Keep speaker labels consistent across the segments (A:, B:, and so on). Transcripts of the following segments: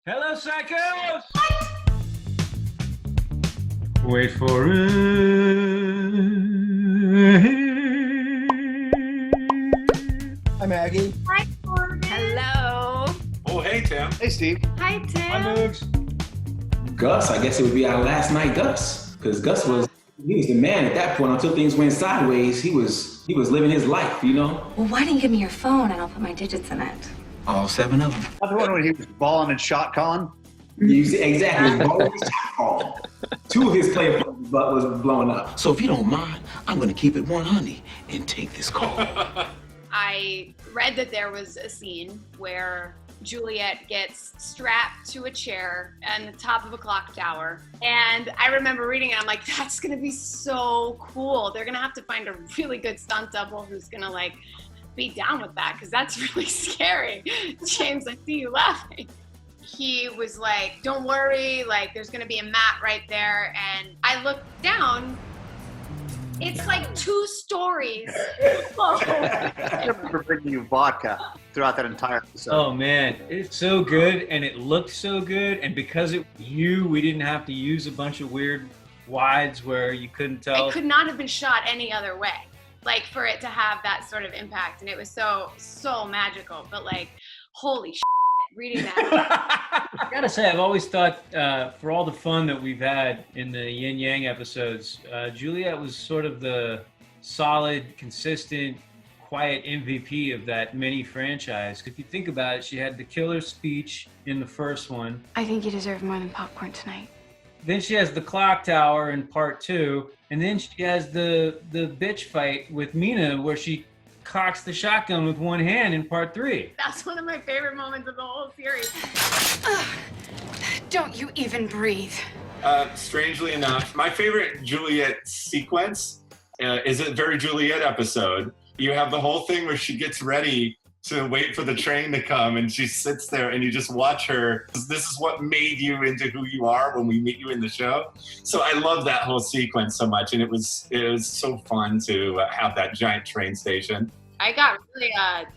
A: Hello, psychos! Wait for it.
B: Hi, Maggie.
C: Hi, Corbin.
D: Hello.
E: Oh, hey, Tim.
B: Hey, Steve.
C: Hi, Tim.
A: Hi, Moogs.
F: Gus, I guess it would be our last night, Gus, because Gus was the man at that point. Until things went sideways, he was living his life, you know.
G: Well, why didn't you give me your phone and I'll put my digits in it?
F: All 7 of them.
B: I was wondering when he was balling and shot calling.
F: You see, exactly. 2 of his player butt was blowing up.
H: So if you don't mind, I'm gonna keep it 100 and take this call.
C: I read that there was a scene where Juliet gets strapped to a chair on the top of a clock tower. And I remember reading it, I'm like, that's gonna be so cool. They're gonna have to find a really good stunt double who's gonna like be down with that, because that's really scary. James, I see you laughing. He was like, don't worry, like there's gonna be a mat right there. And I looked down, it's like 2 stories.
B: I remember bringing you vodka throughout that entire episode.
A: Oh man, it's so good and it looked so good. And because it was you, we didn't have to use a bunch of weird wides where you couldn't tell.
C: It could not have been shot any other way, like for it to have that sort of impact. And it was so magical, but like, holy shit, reading that.
A: I gotta say, I've always thought, for all the fun that we've had in the Yin Yang episodes, Juliet was sort of the solid, consistent, quiet MVP of that mini franchise. If you think about it, she had the killer speech in the first one.
G: I think you deserve more than popcorn tonight.
A: Then she has the clock tower in part 2, and then she has the bitch fight with Mina where she cocks the shotgun with one hand in part 3.
C: That's one of my favorite moments of the whole series.
G: Don't you even breathe.
E: Strangely enough, my favorite Juliet sequence is a very Juliet episode. You have the whole thing where she gets ready to wait for the train to come and she sits there and you just watch her. This is what made you into who you are when we meet you in the show. So I love that whole sequence so much, and it was so fun to have that giant train station.
C: I got really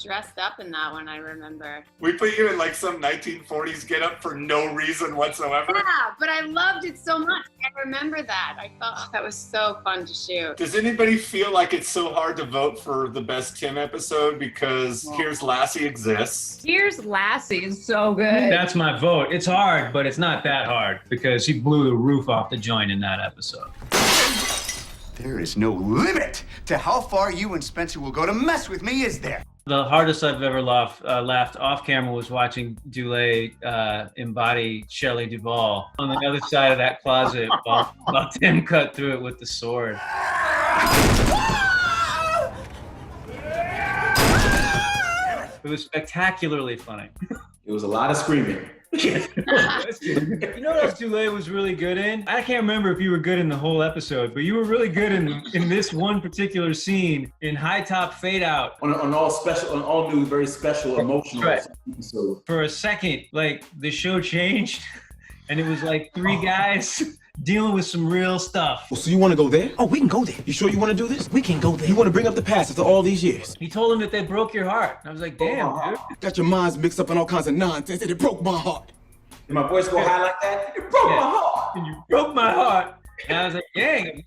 C: dressed up in that one, I remember.
E: We put you in like some 1940s get-up for no reason whatsoever.
C: Yeah, but I loved it so much. I remember that. I thought that was so fun to shoot.
E: Does anybody feel like it's so hard to vote for the best Tim episode because Here's Lassie exists?
D: Here's Lassie is so good.
A: That's my vote. It's hard, but it's not that hard because he blew the roof off the joint in that episode.
I: There is no limit to how far you and Spencer will go to mess with me, is there?
A: The hardest I've ever laughed off camera was watching Dulé embody Shelley Duvall on the other side of that closet while Tim cut through it with the sword. It was spectacularly funny.
F: It was a lot of screaming.
A: You know what else Dulé was really good in? I can't remember if you were good in the whole episode, but you were really good in this one particular scene in High Top Fade Out.
F: On all new, very special, emotional episode.
A: For a second, like the show changed, and it was like 3 guys dealing with some real stuff.
H: Well, so you want to go there? Oh, we can go there. You sure you want to do this? We can go there. You want to bring up the past after all these years?
A: He told him that they broke your heart. I was like, damn, dude.
H: Got your minds mixed up in all kinds of nonsense, and it broke my heart.
F: Did my voice go high like that? It broke my heart.
A: And you broke my heart. And I was like, dang,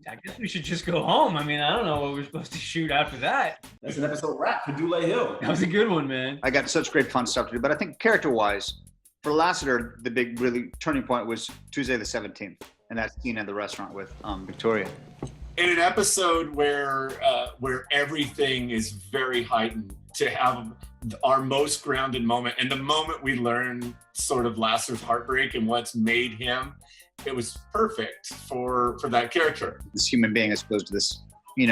A: I guess we should just go home. I mean, I don't know what we're supposed to shoot after that.
F: That's an episode wrap for Dulé Hill.
A: That was a good one, man.
B: I got such great fun stuff to do, but I think character-wise, for Lassiter, the big really turning point was Tuesday the 17th, and that scene at the restaurant with Victoria.
E: In an episode where everything is very heightened, to have our most grounded moment and the moment we learn sort of Lassiter's heartbreak and what's made him, it was perfect for that character.
B: This human being as opposed to this, the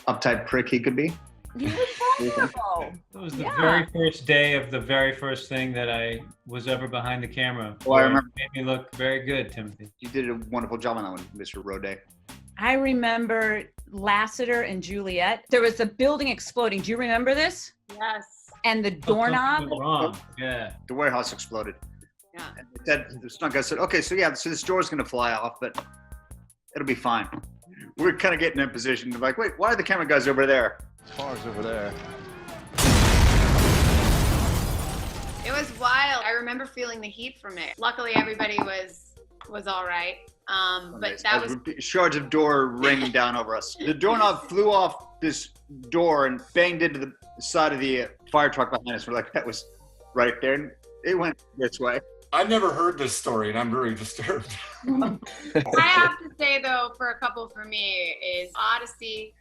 B: uptight prick he could be.
D: You were wonderful.
A: It was the very first day of the very first thing that I was ever behind the camera.
B: Oh, I remember.
A: It made me look very good, Timothy.
B: You did a wonderful job on that one, Mr. Roday.
D: I remember Lassiter and Juliet. There was a building exploding. Do you remember this?
C: Yes.
D: And the doorknob.
A: Wrong. Yeah.
B: The warehouse exploded.
C: Yeah.
B: And the stunt guy said, okay, so this door's going to fly off, but it'll be fine. We're kind of getting in position. Like, wait, why are the camera guys over there?
J: Car's over there.
C: It was wild. I remember feeling the heat from it. Luckily, everybody was all right. But that was
B: shards of door raining down over us. The doorknob flew off this door and banged into the side of the fire truck behind us. We're like, that was right there. And it went this way.
E: I've never heard this story, and I'm very disturbed.
C: I have to say, though, for a couple for me is Odyssey,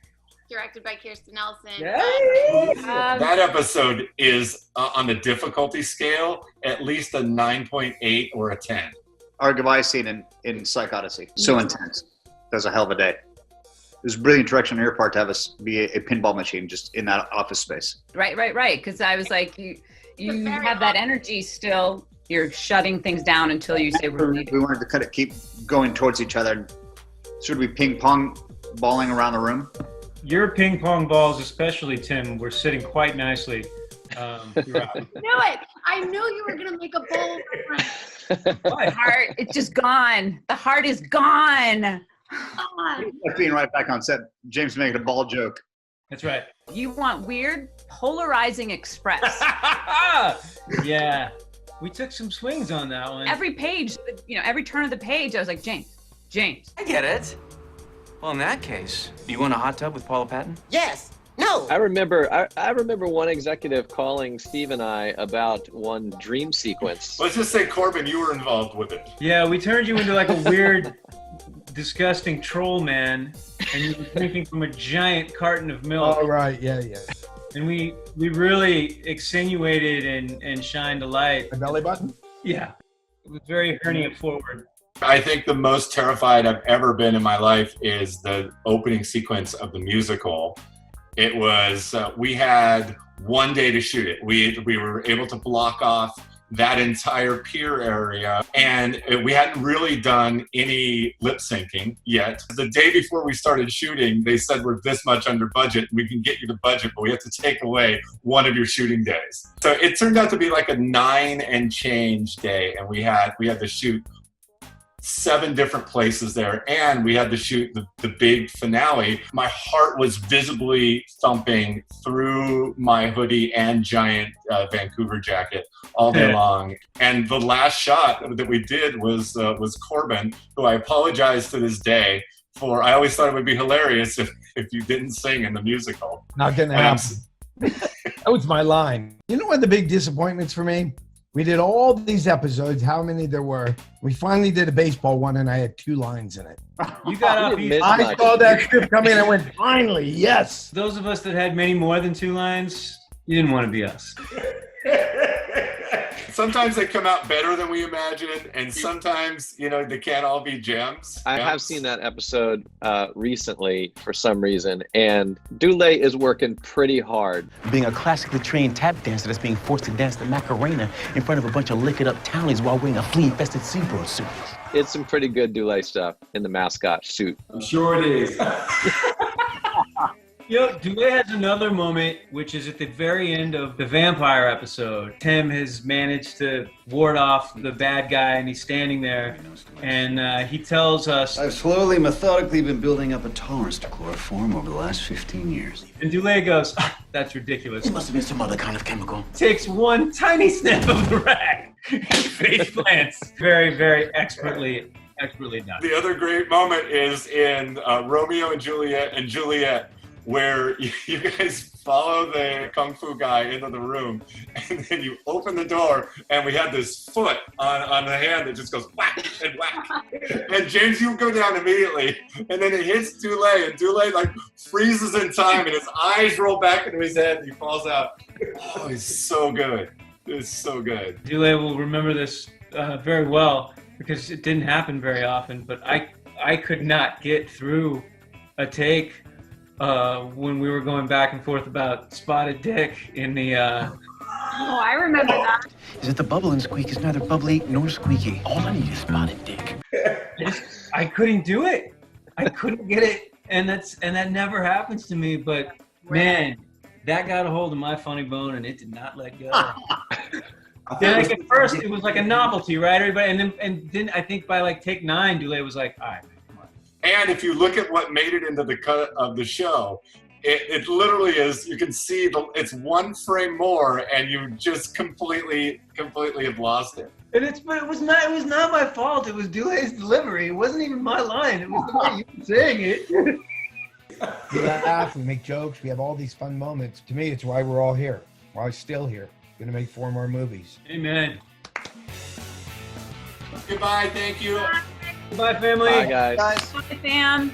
C: directed by Kirsten Nelson.
E: That episode is on the difficulty scale, at least a 9.8 or a 10.
B: Our goodbye scene in Psych Odyssey. So intense. That was a hell of a day. It was brilliant direction on your part to have us be a pinball machine just in that office space.
D: Right. Because I was like, you have that energy still. You're shutting things down until you say we're leaving.
B: We wanted to keep going towards each other. Should we ping pong balling around the room?
A: Your ping pong balls, especially Tim, were sitting quite nicely throughout.
C: I knew it. I knew you were going to make a bowl reference.
D: My heart, it's just gone. The heart is gone.
B: Being right back on set, James making a ball joke.
A: That's right.
D: You want weird, polarizing express.
A: Yeah. We took some swings on that one.
D: Every page, every turn of the page, I was like, James.
H: I get it. Well, in that case, you want a hot tub with Paula Patton?
J: Yes. No.
K: I remember one executive calling Steve and I about one dream sequence.
E: Let's just say, Corbin, you were involved with it.
A: Yeah, we turned you into like a weird, disgusting troll man, and you were drinking from a giant carton of milk.
L: Oh, right. Yeah.
A: And we really extenuated and shined a light.
L: A belly button?
A: Yeah. It was very hernia forward.
E: I think the most terrified I've ever been in my life is the opening sequence of the musical. It was, we had one day to shoot it. We were able to block off that entire pier area, and we hadn't really done any lip syncing yet. The day before we started shooting, they said, we're this much under budget. We can get you the budget, but we have to take away one of your shooting days. So it turned out to be like a 9 and change day, and we had to shoot 7 different places there, and we had to shoot the big finale. My heart was visibly thumping through my hoodie and giant Vancouver jacket all day long. And the last shot that we did was Corbin, who I apologize to this day for. I always thought it would be hilarious if you didn't sing in the musical.
L: Not gonna happen. That was my line. You know what the big disappointments for me? We did all these episodes, how many there were. We finally did a baseball one, and I had 2 lines in it.
A: You got off easy.
L: I saw that script come in and went, finally, yes.
A: Those of us that had many more than 2 lines, you didn't want to be us.
E: Sometimes they come out better than we imagined, and sometimes, they can't all be gems.
K: I have seen that episode recently for some reason, and Dulé is working pretty hard.
H: Being a classically trained tap dancer that's being forced to dance the Macarena in front of a bunch of liquored-up townies while wearing a flea-infested SeaWorld suit.
K: It's some pretty good Dulé stuff in the mascot suit.
F: I'm sure it is.
A: Dulé has another moment, which is at the very end of the vampire episode. Tim has managed to ward off the bad guy, and he's standing there, and he tells us,
I: I've slowly, methodically been building up a tolerance to chloroform over the last 15 years.
A: And Dulé goes, that's ridiculous.
H: It must have been some other kind of chemical.
A: Takes one tiny snap of the rag and face plants. Very, very expertly done.
E: The other great moment is in Romeo and Juliet, where you guys follow the kung fu guy into the room, and then you open the door, and we had this foot on the hand that just goes whack and whack. And James, you go down immediately, and then it hits Dulé, and Dulé like freezes in time, and his eyes roll back into his head, and he falls out. Oh, he's so good. It's so good.
A: Dulé will remember this very well, because it didn't happen very often, but I could not get through a take when we were going back and forth about Spotted Dick in the
C: Oh, I remember that.
H: Is it the bubble and squeak is neither bubbly nor squeaky? All I need is Spotted Dick.
A: I couldn't do it. I couldn't get it, and that never happens to me, but man, that got a hold of my funny bone and it did not let go. Then like at first it was like a novelty, right? Everybody, and then I think by like take 9, Dulé was like, all right.
E: And if you look at what made it into the cut of the show, It literally is. You can see it's one frame more, and you just completely have lost it.
A: But it was not my fault. It was Dulé's delivery. It wasn't even my line. It was the way you were saying it.
L: We laugh, we make jokes, we have all these fun moments. To me, it's why we're all here. Why we're still here. Gonna make 4 more movies.
A: Amen.
E: Goodbye. Thank you.
A: Goodbye, family.
K: Bye, guys.
D: Bye, fam.